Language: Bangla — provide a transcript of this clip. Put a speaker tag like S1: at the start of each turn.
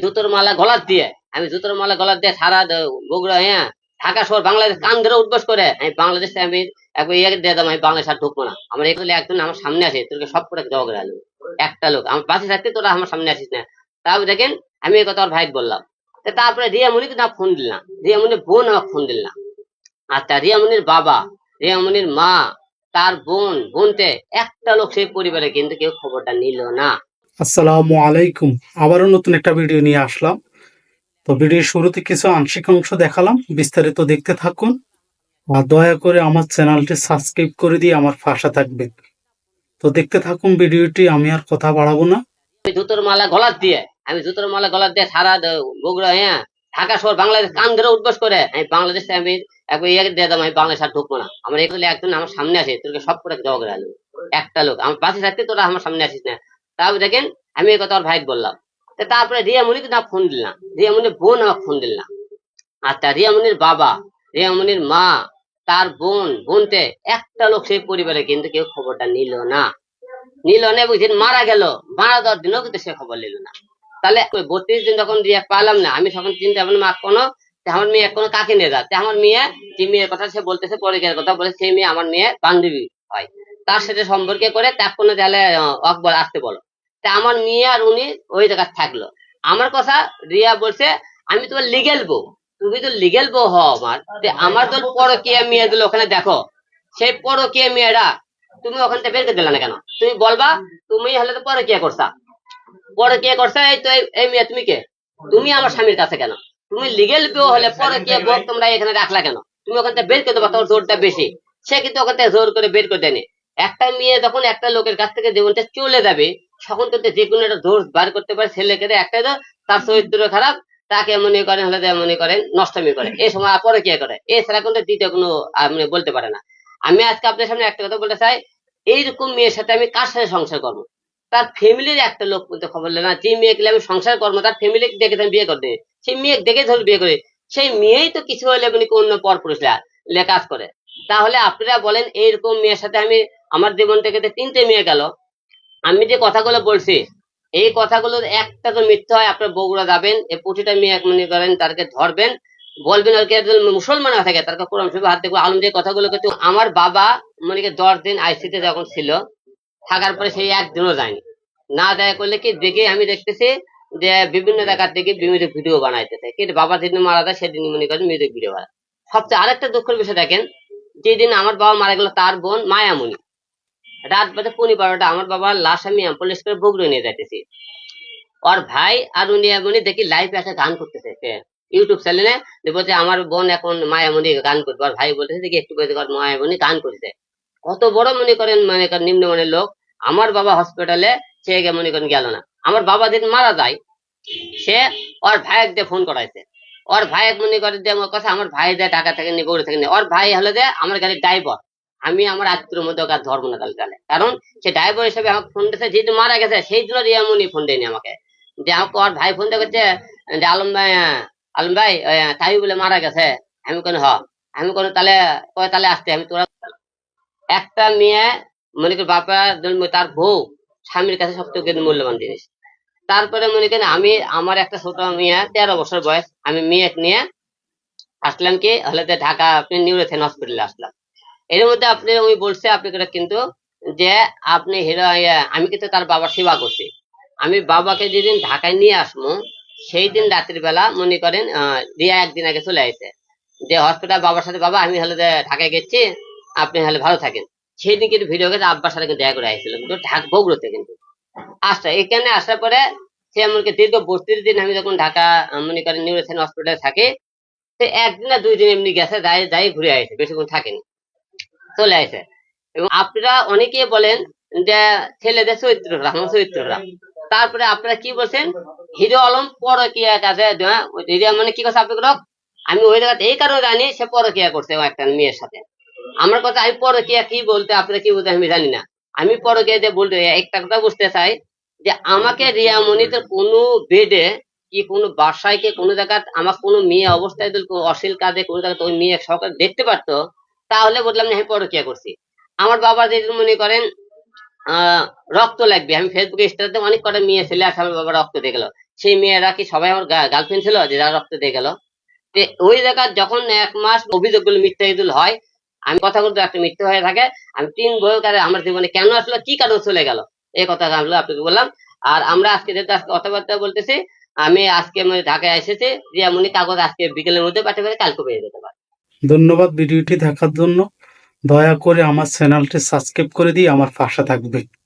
S1: জুতোর মালা গলার দিয়ে সারা বগুড়া, হ্যাঁ, ঢাকা শহর বাংলাদেশ কান ধরে উঠবস করে আমি বাংলাদেশে আমি একবার ইয়ে দিয়ে দাম, আমি বাংলাদেশ আর ঢুকবো না। আমার এগুলো একজন আমার সামনে আসে, তোকে সব করে জবাব গেলো। একটা লোক আমার পাশে থাকতে তোরা আমার সামনে আসিস না। তারপর দেখেন আমি এই কথা ওর ভাই বললাম। তারপরে রিয়ামণি কিন্তু ফোন দিল না, রিয়ামণির বোন আমাকে ফোন দিল না। আচ্ছা, রিয়ামণির বাবা, রিয়ামণির মা, তার বোনতে একটা লোক সেই পরিবারে কিন্তু কেউ খবরটা নিল না।
S2: আসসালামু আলাইকুম। আবারও নতুন একটা ভিডিও নিয়ে আসলাম। তো ভিডিওর শুরুতে কিছু আংশিক অংশ দেখালাম, বিস্তারিত দেখতে থাকুন আর দয়া করে আমার চ্যানেলটি সাবস্ক্রাইব করে দিয়ে আমার পাশে থাকবেন। তো দেখতে থাকুন ভিডিওটি, আমি আর কথা বাড়াবো না।
S1: জুতোর মালা গলার দিয়ে সারা বগুড়া, হ্যাঁ, ঢাকা শহর বাংলাদেশ কান ধরে উঠবস করে আমি বাংলাদেশে আমি একবার ইয়ে দিয়ে দাম, আমি বাংলাদেশ আর ঢুকবো না। আমার এগুলো একজন আমার সামনে আসে, তোকে সব করে জবাব গেলো। একটা লোক আমার পাশে থাকতে তোরা আমার সামনে আসিস না। তারপর দেখেন আমি এই কথা ওর ভাই বললাম। তারপরে রিয়ামণি কিন্তু ফোন দিল না, রিয়ামণির বোন আমাকে ফোন দিল না। আচ্ছা, রিয়ামণির বাবা, রিয়ামণির মা, তার বোনতে একটা লোক সেই পরিবারে কিন্তু কেউ খবরটা নিল না। এবং যেদিন মারা গেল, মারা দেওয়ার দিনও কিন্তু সে খবর নিল না। তাহলে 32 দিন যখন রিয়া পালাম না, আমি তখন চিন্তা ভাবনা কোনো আমার মেয়ে কোনো কাকে নিয়ে যাচ্ছে। আমার মেয়ে যে মেয়ের কথা সে বলতেছে, পরিচয়ের কথা বলে, সেই মেয়ে আমার মেয়ে বান্ধবী হয়, তার সাথে সম্পর্কে করে তার কোনো তাহলে অকবর আসতে বলো। তা আমার মেয়ে আর উনি ওই জায়গায় থাকলো। আমার কথা রিয়া বলছে, আমি তোমার লিগেল বউ, তুমি তো লিগেল বউ হও আমার, আমার তো পরকীয়া মেয়ে গুলো ওখানে দেখো, সেই পরকীয়া মেয়েরা তুমি ওখান থেকে বের করে দিলে না কেন? তুমি বলবা তুমি হলে তো পরকীয়া করছে এই তো এই মেয়ে তুমি কে? তুমি আমার স্বামীর কাছে কেন? তুমি লিগেল বউ হলে পরকীয়া বউ তোমরা এখানে রাখলা কেন? তুমি ওখান থেকে বের করে দেবা, তোর জোরটা বেশি। সে কিন্তু ওখান থেকে জোর করে বের করে দেয়নি। একটা মেয়ে যখন একটা লোকের কাছ থেকে জীবনটা চলে যাবে, তখন তো যে কোনো একটা জোর বার করতে পারে। ছেলেকে একটা তো তার চরিত্র খারাপ, তাকে মনে করেন হলে মনে করেন নষ্টমী করে, এই সময় পরকীয়া করে, এছাড়া কিন্তু দ্বিতীয় কোনো বলতে পারে না। আমি আজকে আপনার সামনে একটা কথা বলতে চাই, এইরকম মেয়ের সাথে আমি কার সাথে সংসার করবো? তার ফ্যামিলির একটা লোক বলতে খবর না, যে মেয়েকে আমি সংসার করবো তার ফ্যামিলি দেখে আমি বিয়ে করতে, সেই মেয়ে দেখে ধরে বিয়ে করে, সেই মেয়েই তো কিছু হলে মানে অন্য পর পুরুষরা কাজ করে। তাহলে আপনারা বলেন, এইরকম মেয়ের সাথে আমি আমার জীবন থেকে 3টে মেয়ে গেল। আমি যে কথাগুলো বলছি, এই কথাগুলো একটা তো মিথ্যা হয়, আপনার বগুড়া যাবেন, এই প্রতিটা মেয়ে মনে করেন তাদেরকে ধরবেন, বলবেন আর কি, মুসলমান থাকে তারকে কোরআন শরীফে হাত দেখবো আলম, যে কথাগুলো কিন্তু আমার বাবা মনে 10 দিন আইসিতে যখন ছিল, থাকার পরে সেই একদিনও যায়নি। না দেয়া করলে কি দেখে আমি দেখতেছি যে বিভিন্ন জায়গার থেকে মিউজিক ভিডিও বানাইতেছে, কিন্তু বাবা যেদিন মারা যায় সেদিন মনে করেন মিউজিক ভিডিও বানায়। সবচেয়ে আরেকটা দুঃখের বিষয় দেখেন, যেদিন আমার বাবা মারা গেল, তার বোন মায়ামণি রাত বাজে 12:15, আমার বাবার লাশ আমি অ্যাম্বুলেন্স করে বগুড়া নিয়ে যাইতেছি। ওর ভাই আর উনি দেখি লাইভে এসে গান করতেছে ইউটিউব চ্যানেলে, বলছে আমার বোন এখন মায়ামণি গান করবে। ওর ভাই বলতেছে দেখি একটু করে মায়ামণি গান করছে। কত বড় মনে করেন নিম্নমানের লোক। আমার বাবা হসপিটালে সে মনে করেন গেল না। আমার বাবা যেদিন মারা যায়, সে ওর ভাইয়ের দিয়ে ফোন করাইছে। ওর ভাই মনে করে যে আমার কথা, আমার ভাই দেয় টাকা থেকে নিয়ে বগুড়া থেকে নিয়ে, ওর ভাই হলো যে আমার গাড়ির ড্রাইভার। আমি আমার আত্মীয় মধ্যে ওকে ধর্ম না তাহলে, কারণ সে ড্রাইভার হিসেবে আমাকে ফোন দিয়েছে, যেহেতু মারা গেছে সেই জন্য রিয়ামণি ফোন দেয়নি আমাকে। যে আমাকে ওর ভাই ফোন দিয়ে করছে যে আলম ভাই, আলম ভাই তাই বলে মারা গেছে। আমি কোনো আমি কোনো তাহলে তাহলে আসতে আমি তোরা। একটা মেয়ে মনে করি বাপা তার বউ স্বামীর কাছে সবথেকে মূল্যবান জিনিস। তারপরে মনে করেন আমি আমার একটা ছোট মেয়ে 13 বছর বয়স, আমি মেয়ে নিয়ে আসলাম কি হলে ঢাকা আপনি নিউরোথেন হসপিটালে আসলাম। এর মধ্যে আপনি ওই বলছে আপনি কিন্তু যে আপনি হিরো, আমি কিন্তু তার বাবার সেবা করছি। আমি বাবাকে যেদিন ঢাকায় নিয়ে আসবো, সেই দিন রাত্রির বেলা মনে করেন রিয়া একদিন আগে চলে আসে যে হসপিটাল বাবার সাথে, বাবা আমি হলে ঢাকায় গেছি, আপনি হলে ভালো থাকেন। সেই দিন কিন্তু ভিডিও গেছে আব্বার সাথে দেখা করে আসছিল, কিন্তু ঢাকা বগুড়োতে কিন্তু আসছে। এখানে আসার পরে সে এমনকি দীর্ঘ 32 দিন আমি যখন ঢাকা মনে করেন নিউরোথেন হসপিটালে থাকি, সে 1 দিন না 2 দিন এমনি গেছে, যাই ঘুরে আসে, বেশিক্ষণ থাকেনি, চলে আসে। এবং আপনারা অনেকেই বলেন যে ছেলেদের চরিত্রটা, আমার চরিত্রটা। তারপরে আপনারা কি বলছেন, হিরো আলম পরকীয়া কাজে মানে কি কথা আপনি আমি ওই জায়গাতে এই কারণে জানি সে পরকীয়া করছে একটা মেয়ের সাথে। আমার কথা আমি পরকীয়া কি বলতে আপনারা কি বলতে আমি জানি না। আমি পরকীয়া যে বলতে একটা কথা বুঝতে চাই, যে আমাকে রিয়ামণিতে কোনো বেডে কি কোনো বাসায় কি কোনো জায়গায় আমার কোনো মেয়ে অবস্থায় যদি অশ্লীল কাজে কোনো জায়গায় ওই মেয়ে সকাল দেখতে পারতো, তাহলে বললাম না আমি পরকীয়া করছি। আমার বাবা যে মনে করেন রক্ত লাগবে, আমি ফেসবুকে স্ট্যাটাসে অনেক কটা মেয়ে ছেলে আছে আমার বাবা রক্ত দিয়ে গেল, সেই মেয়েরা কি সবাই আমার গার্লফ্রেন্ড ছিল যে যারা রক্ত দিয়ে গেল? তো ওই জায়গায় যখন 1 মাস অভিযোগগুলো মিথ্যাগুলো হয়, আমি কথা বলতে একটা মিথ্যে হয়ে থাকে, আমি 3 বছর আমার জীবনে কেন আসলো, কি কারণ চলে গেল, এই কথা আমি আপনাকে বললাম। আর আমরা আজকে যেহেতু আজকে কথাবার্তা বলতেছি, আমি আজকে ঢাকায় এসেছি, যে এমনি কাগজ আজকে বিকেলের মধ্যে পাঠাতে পারে, কালকে পেয়ে যেতে পারে।
S2: ধন্যবাদ ভিডিওটি দেখার জন্য। দয়া করে আমার চ্যানেলটি সাবস্ক্রাইব করে দিয়ে আমার পাশে থাকবে।